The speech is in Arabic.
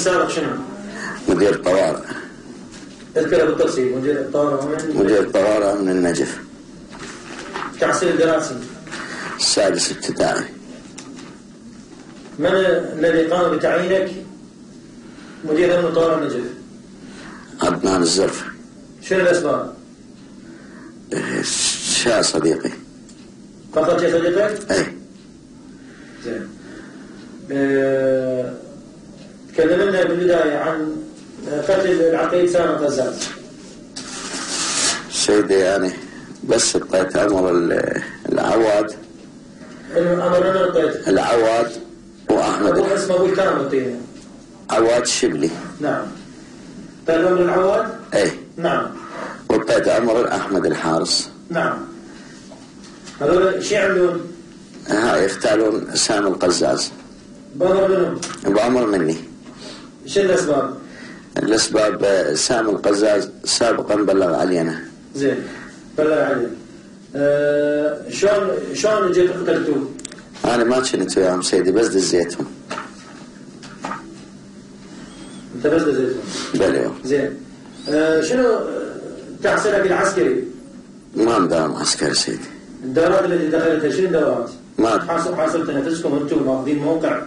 السابق شنو؟ مدير طوارئ. اذكره بالتفصيل. مدير الطوارئ من؟ مدير طوارئ من النجف. تحصيل الدراسي؟ السادس ابتدائي. من الذي قام بتعيينك مدير أمن طوارئ النجف؟ عدنان الزرف. شنو الأسباب؟ شا صديقي. فقط يا صديقك؟ اي. زين. تكلمنا بالبداية عن قتل العقيد سامي القزاز. سيدي يعني بس اعطيت امر العواد. امر من اعطيت؟ العواد واحمد. هو اسمه ابو الكرم اعطينا. عواد الشبلي. نعم. اعطيت امر العواد؟ اي. نعم. واعطيت امر احمد الحارس. نعم. هذول ايش يعملون؟ يختالون سامي القزاز. بأمر منهم؟ بأمر مني. ايش الاسباب؟ الاسباب سامي القزاز سابقا بلغ علينا. زين. بلغ علينا. شلون جيت قتلتوه؟ انا ما كنت وياهم سيدي، بس دزيتهم. انت بس دزيتهم؟ بلى. زين. شنو تحصيلك العسكري؟ ما مداوم عسكري سيدي. الدورات التي دخلتها شنو الدورات؟ ما حاصلت نفسكم انتم ماخذين موقع